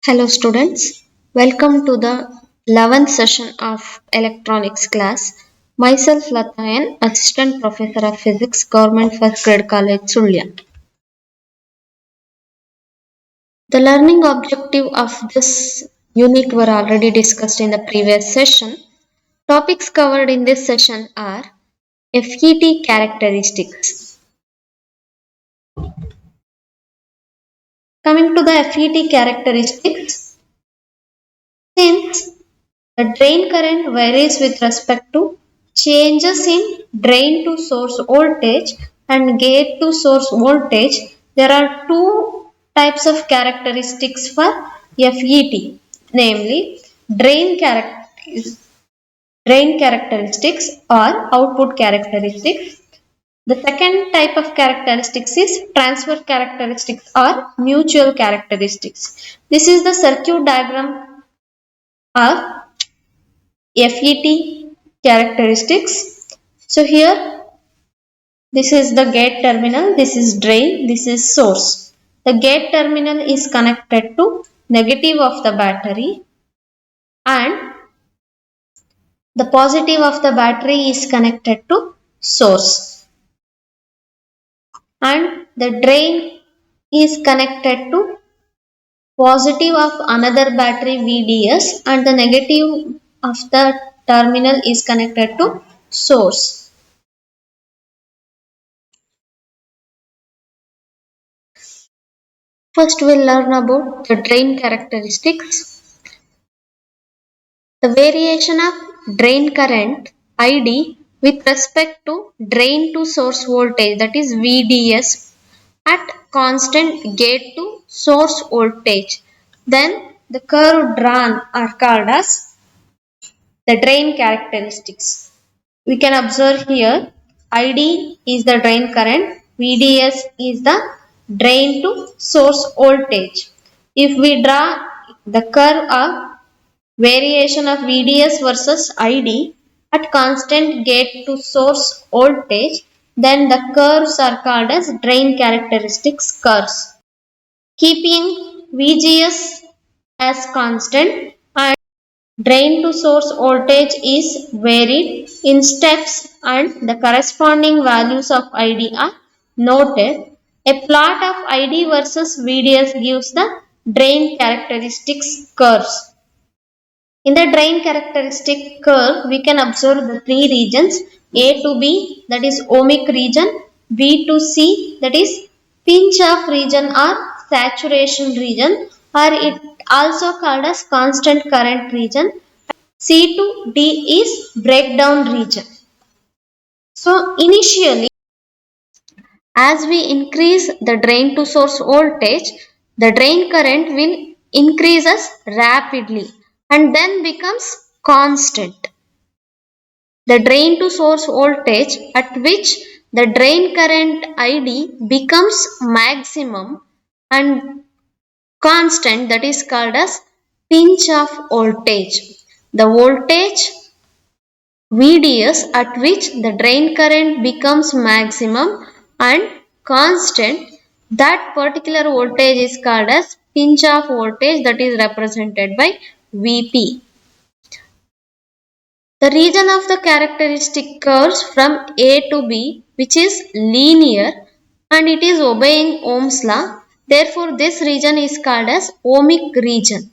Hello students, welcome to the 11th session of electronics class. Myself Latayan, Assistant Professor of Physics, Government First Grade College, Sulya. The learning objective of this unit were already discussed in the previous session. Topics covered in this session are FET characteristics. Coming to the FET characteristics, since the drain current varies with respect to changes in drain to source voltage and gate to source voltage. There are two types of characteristics for FET, namely drain characteristics or output characteristics. The second type of characteristics is transfer characteristics or mutual characteristics. This is the circuit diagram of FET characteristics. So here this is the gate terminal, this is drain, this is source. The gate terminal is connected to negative of the battery and the positive of the battery is connected to source, and the drain is connected to positive of another battery VDS and the negative of the terminal is connected to source. First we'll learn about the drain characteristics. The variation of drain current ID with respect to drain to source voltage, that is VDS, at constant gate to source voltage. Then the curve drawn are called as the drain characteristics. We can observe here ID is the drain current, VDS is the drain to source voltage. If we draw the curve of variation of VDS versus ID at constant gate to source voltage, then the curves are called as drain characteristics curves. Keeping VGS as constant and drain to source voltage is varied in steps and the corresponding values of ID are noted. A plot of ID versus VDS gives the drain characteristics curves. In the drain characteristic curve, we can observe the three regions A to B, that is ohmic region, B to C, that is pinch off region or saturation region, or it also called as constant current region. C to D is breakdown region. So initially, as we increase the drain to source voltage, the drain current will increase rapidly and then becomes constant. The drain to source voltage at which the drain current ID becomes maximum and constant, that is called as pinch off voltage. The voltage VDS at which the drain current becomes maximum and constant, that particular voltage is called as pinch off voltage, that is represented by Vp. The region of the characteristic curves from A to B, which is linear and it is obeying Ohm's law, therefore this region is called as ohmic region.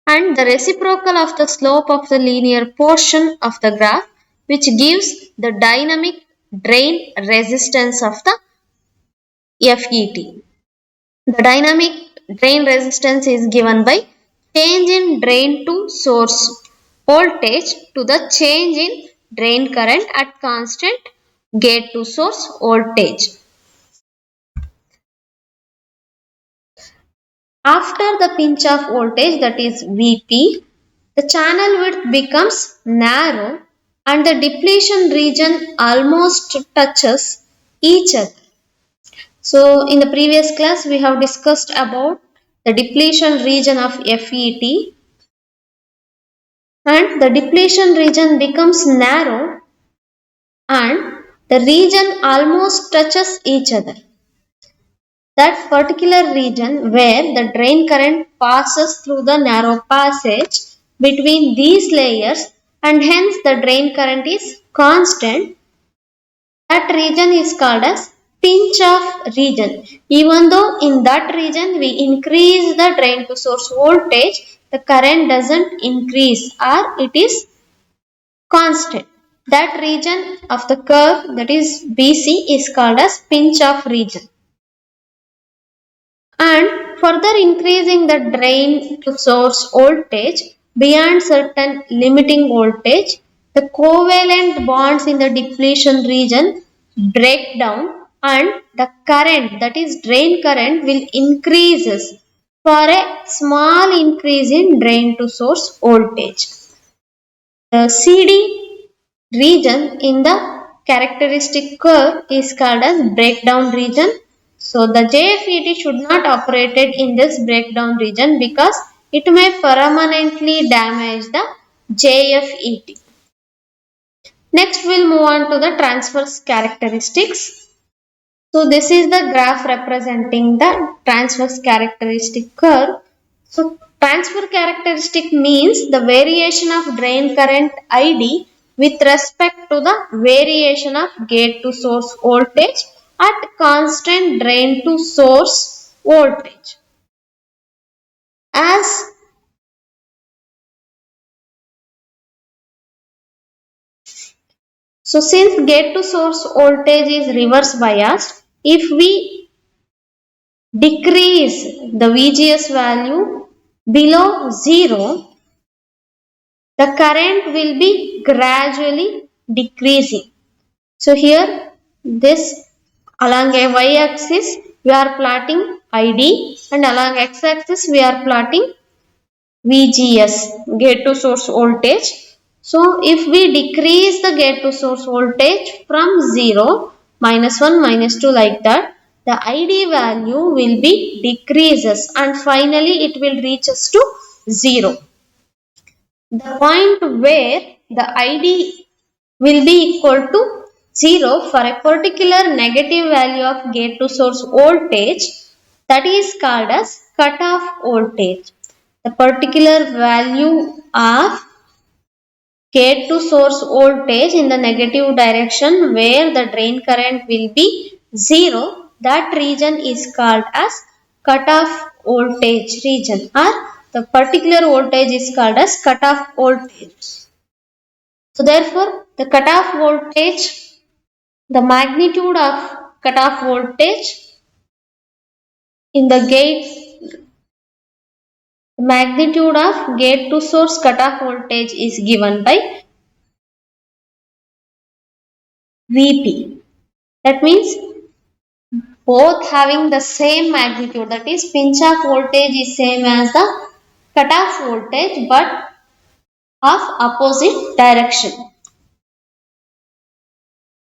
And the reciprocal of the slope of the linear portion of the graph, which gives the dynamic drain resistance of the FET. The dynamic drain resistance is given by change in drain to source voltage to the change in drain current at constant gate to source voltage. After the pinch off voltage, that is Vp, the channel width becomes narrow and the depletion region almost touches each other. So in the previous class we have discussed about the depletion region of FET, and the depletion region becomes narrow and the region almost touches each other. that particular region where the drain current passes through the narrow passage between these layers and hence the drain current is constant, that region is called as pinch off region. Even though in that region we increase the drain to source voltage, the current doesn't increase or it is constant. That region of the curve, that is BC, is called as pinch off region. And further increasing the drain to source voltage beyond certain limiting voltage, the covalent bonds in the depletion region break down and the current, that is drain current, will increases for a small increase in drain to source voltage. The CD region in the characteristic curve is called as breakdown region. So the JFET should not operate in this breakdown region because it may permanently damage the JFET. Next we'll move on to the transverse characteristics. So this is the graph representing the transverse characteristic curve. So transfer characteristic means the variation of drain current ID with respect to the variation of gate to source voltage at constant drain to source voltage. Since gate to source voltage is reverse biased, if we decrease the VGS value below 0, the current will be gradually decreasing. So here this along a y-axis we are plotting ID and along x-axis we are plotting VGS, gate to source voltage. So if we decrease the gate to source voltage from 0, minus 1, minus 2 like that, the ID value will be decreases and finally it will reach us to 0. The point where the ID will be equal to 0 for a particular negative value of gate to source voltage, that is called as cutoff voltage. The particular value of gate to source voltage in the negative direction where the drain current will be 0, that region is called as cutoff voltage region, or the particular voltage is called as cutoff voltage. So therefore the cutoff voltage, the magnitude of cutoff voltage in the magnitude of gate to source cutoff voltage is given by Vp. That means both having the same magnitude, that is pinch off voltage is same as the cutoff voltage but of opposite direction.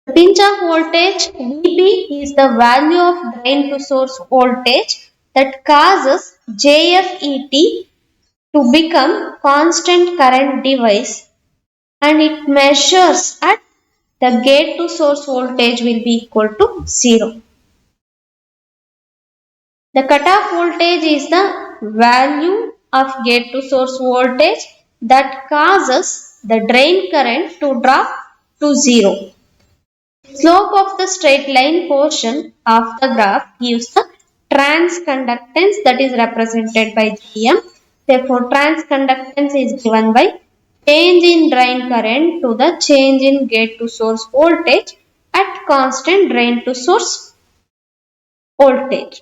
The pinch off voltage Vp is the value of drain to source voltage that causes JFET to become constant current device, and it measures at the gate to source voltage will be equal to 0. The cutoff voltage is the value of gate to source voltage that causes the drain current to drop to 0. Slope of the straight line portion of the graph gives the transconductance, that is represented by Gm. Therefore, transconductance is given by change in drain current to the change in gate to source voltage at constant drain to source voltage.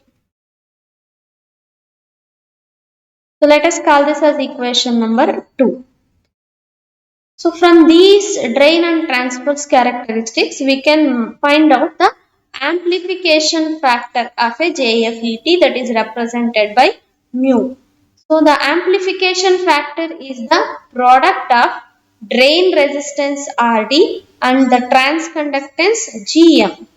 So let us call this as equation number 2. So from these drain and transverse characteristics, we can find out the amplification factor of a JFET, that is represented by mu. So the amplification factor is the product of drain resistance Rd and the transconductance Gm.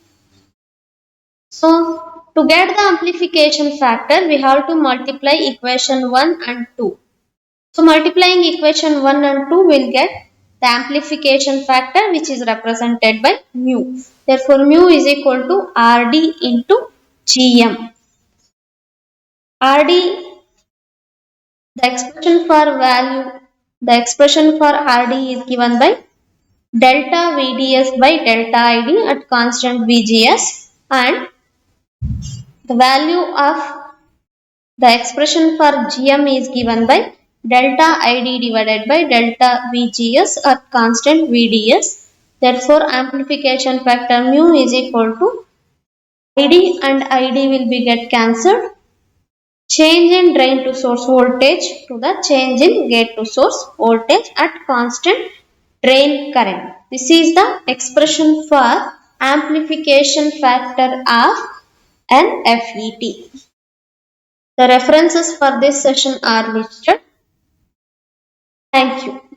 So to get the amplification factor, we have to multiply equation 1 and 2. So multiplying equation 1 and 2 will get the amplification factor, which is represented by mu. Therefore, mu is equal to Rd into Gm. RD, the expression for value, the expression for RD is given by delta VDS by delta ID at constant VGS, and the value of the expression for GM is given by delta ID divided by delta VGS at constant VDS. Therefore, amplification factor mu is equal to ID, and ID will be get cancelled. Change in drain to source voltage to the change in gate to source voltage at constant drain current. This is the expression for amplification factor of an FET. The references for this session are listed. Thank you.